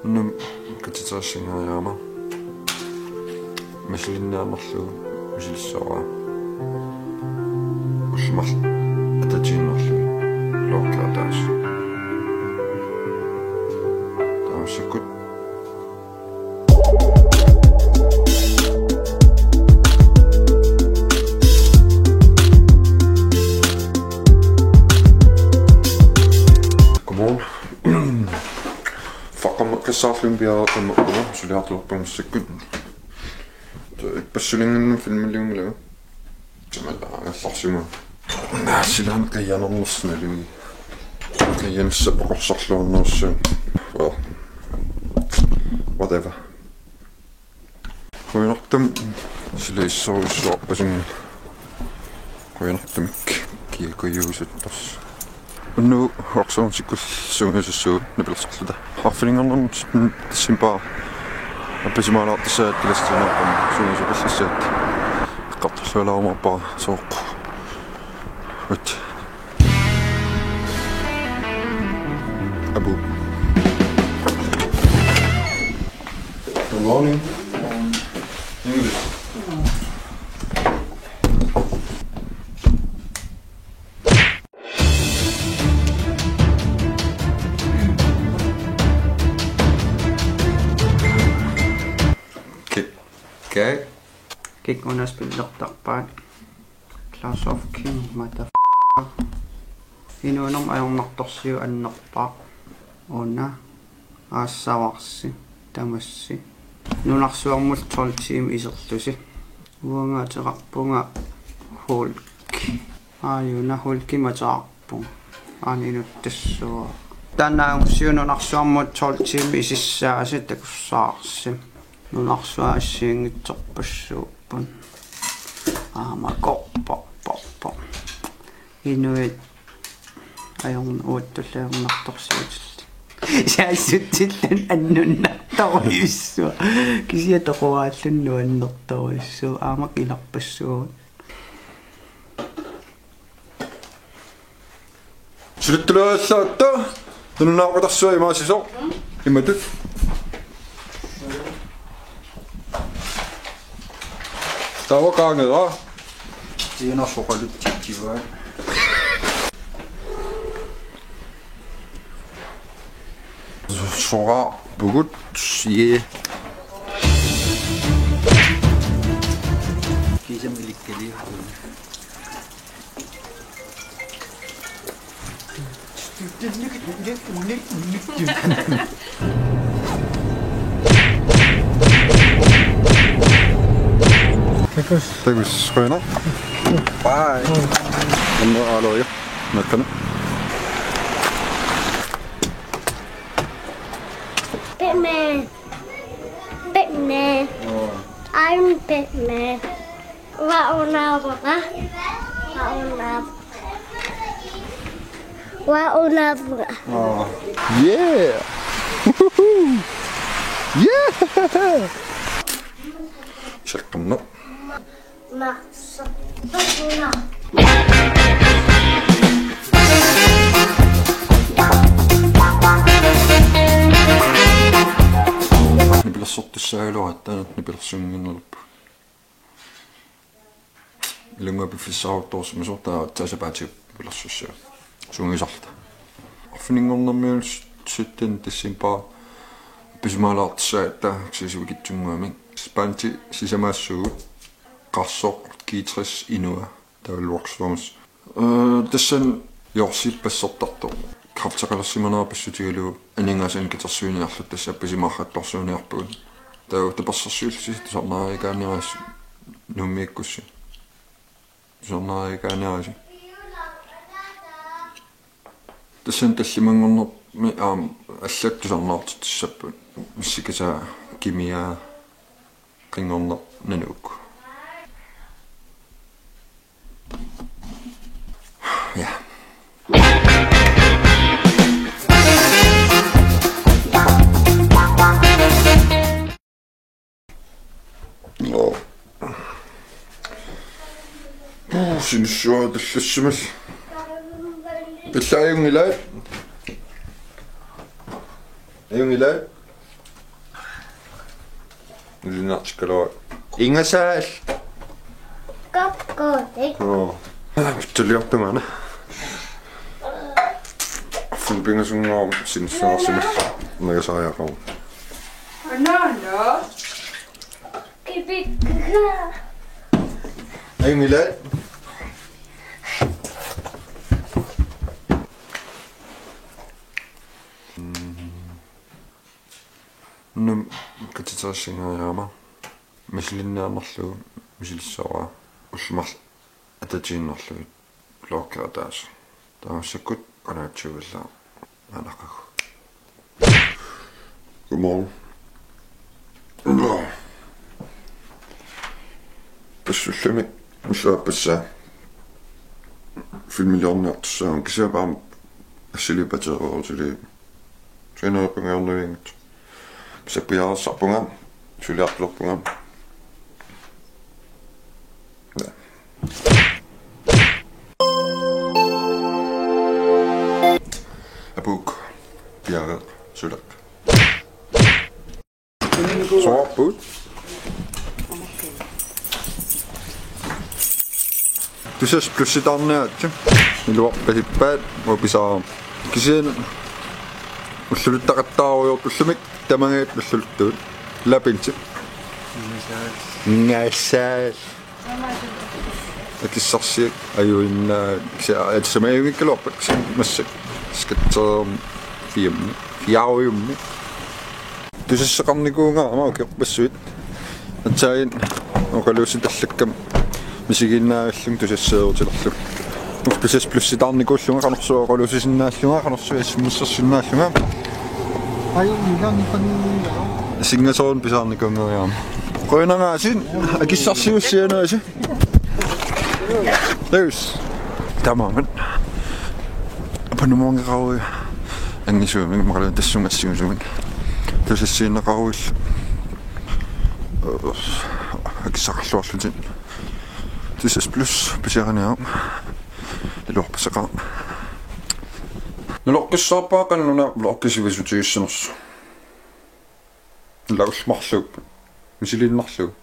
Nu katitaassangariama masillinniarnerlugu misilissawaa ullumal atatiinnerlugu loorklaataas taassakut Kassaaflimpiaa qimmeqquga suliarluorpamissakut ipassulingannu filmilliunglaga tamallaagallarsuga silaana qiyanernersnalugi qiyanissa poqorsorluarnerussuun well whatever qoinertam silaissoruissuarpasunga qoinertamik kiakoyuusuttars nu hoqsoornsikkulsuungasussuut napilersorluta harfilingernerm tassimpaa appasimaalaartissaat kilastinerpam suungasupallassaat eqqartorlualaarumarpara sooqqu ut abu good morning English Kijk maar naar spillertappaat. Class of King, motherfucker. Inuunam ajornartorsiu annerpa. Ona. Aassavaarsi. Tamassi. Nunarsuarmut 12 team iserlusi. Uangaateqarpunga hulki. Aayuna hulki mataarpung. Aninuttassuа. Tänään siununarsuarmut 12 team isissaasi takussaarsi. Nunarsuaassiingitsorpassuuppan aama koppo inuit ajorn uuttullaernartorsiutilli saassutsillan annunnartoriussua kisiatoquraallunnu annertoriussua aama kilarpassuut suluttuluallaattu nunnaaqutarsua imaasiso immatut Tawakaangera tiinarsoqaluttikkiva sora bugut ye kisam ilikkeli Tagus sköna. Bye. Ändå aloja. Näkkäne. Batman. Batman. I'm Batman. Wa'unabra. Oh. Yeah. Woohoo. Yeah. Sharqanna. Massa. Nipilersortissaagaluattaanut nipilersunginnerlup. Ilungapiffissaarutorsumisortaa taasapaatiup pilersussua. Sungisarta. Arfiningornermiulus sitten tassimpaa pisimaalaartissaata sisuvikitsunguamik. Spanti sisamaassuu qarssoq kiitris inua tavalluarsuamas. Tassan jorsippassortartu kraftaqalersimanaapassutigalu aningasan kitersuuniarlut tassa pisimaarrattorsuuniarpugun. Tau tapassarsuulsi tusarnaarigaaniaras nummiikkussi. Tusarnaarigaaniarasi. Tassan tallimangornermi allak tusarnaartitsappu missikasa kimia qingorner nanuuk. Ja. Oh. Sinussuaa tallassumal. Pillaajungilaat. Ajungilaat. Nilinaartikkalua. Ingasaal. Kapkodik. Tulliartungana. Fulpingasungaam sinsaarsimas nagasaajaaqaru. No. Kipikka. Aingila. Num katitaasingaajama. Mislinnaannerlugu misilissawaa ullumarl atatiinnerlugu lookkaataas. Taassakut qanaatsugullaa anaqagu. Godmorgen. Beslullami usaapassa filmilorniartussaan kisiapaam assilipateeruutili sinaapangаарnuingut kisiappiaarsarpunga suliartulorpunga apuk piaret sulak soorput Tusas plussitarniaatsu iluarpasippaat upisaa kisian ulluluttaqattaaruyorpullumik tamangaat ulluluttuut lapinsi ngassaal akissarsiak ajuinnaa kisia atsamaiungikkaluarpat kisian massak skatserum fiaujummi tusassaqarnikuungaama ukiorpassuit atsain oqaluusit allakkam misiginnaaallung tusasseerutilerlu tusas plussitarnikuullunga qanorsuoqaluusisinnaallunga qanorsuissimmussarsinnaallunga singasoon pisaarnikuungeriaama qoinangaasin akissarsiussianaasi Leus tamaman apanumoongeqarui angisuuming maqaluun tassungassigusumin tusassiinneqaruill akissaqarluarlutin Tusas plus pisiaraniaam iluarpaseqaa nulorqissaarpaaqannuna loqqisivisuutigissanersu laulmarluup misilinnarlugu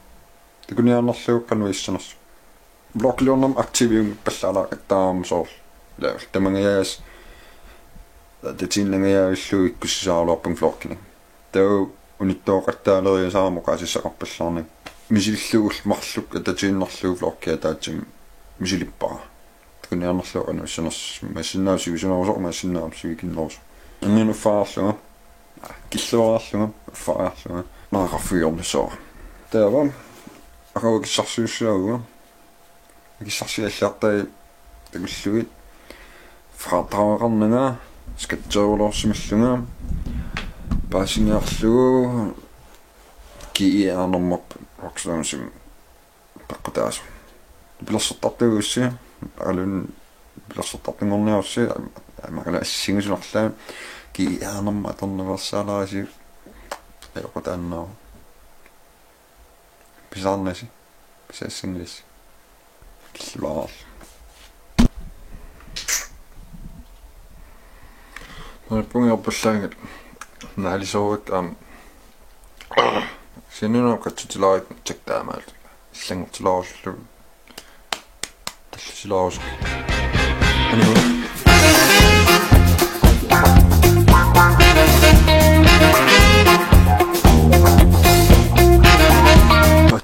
tikuniaannarlugu qanuissanersu blokkliornam aktivium pallaalaaqattaam soor laul tamangayaas tatinlangayaavilluu ikkussisaaruarpung florkini tau unittooqattaaleriasaamoqaasissaqarpallarnik misilluul marluk atatiinnerlugu florkiataatsim misilippara tikuniaannarlugu qanuissaners massinnaavsivisunarusoq massinnaamsivikinnerus anninu killuarallunga affaarallunga naaqarfiornisoo taavam aqawakissarsiussaaguga akissarsialliartai takulluit fratraaqarnanga skatteerulorsimallunga paasingiarlugu kiianermap oqsuunsim paqqutaasu pilersertartuguussi alun pilersertartungorniarussi amaqala assingisunerlaa kiianerma atorniversaalaasi ayоqutaannaa pisaarnasi pisaassingilisi killuaarlu pungiorpallaangat naalisoruak sinunam qatsutilarit taktaamaalt иллангортилааруллу таллисилаарус аниу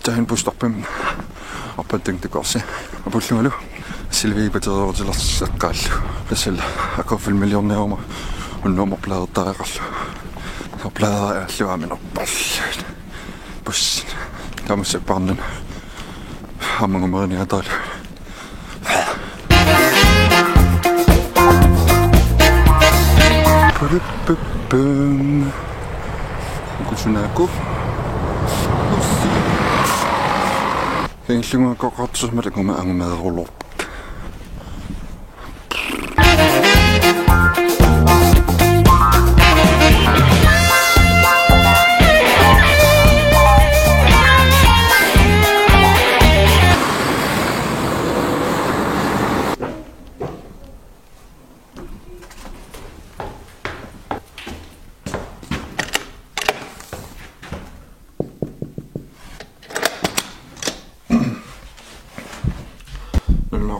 Tahin pustarpim appattangtakorsi apullumalu silviipateruutilersaqqaallu tasalla aqorfilmilliorniaruma unnuumorplaertariqarlu orplaeraalluaaminerparlut bus tamussapparnan amangumerianiatalu pum kusunaku Kengslunga koqartusmalakkuma angumaderulorp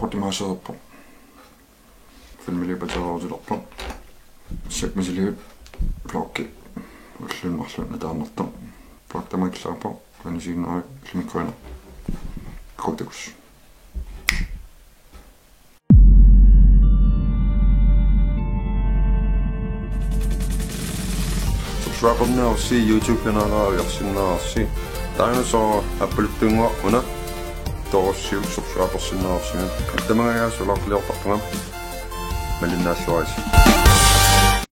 Qaqutimaassererpo. Filmilipaterorutilerpo. Sakmasiliut plokki. Ullunmarlun ataarnertam. Ploktamaklarpo. Kanisiinnarik limikkuana. Qutakus. Subscribe-naarsi YouTube-kanaalaaviarsinnaarsi taanusoo appaluttunguarpuna torussiuk subscribe-ersinnaarsiga attamagaasularliortarpungam malinnaassuarisi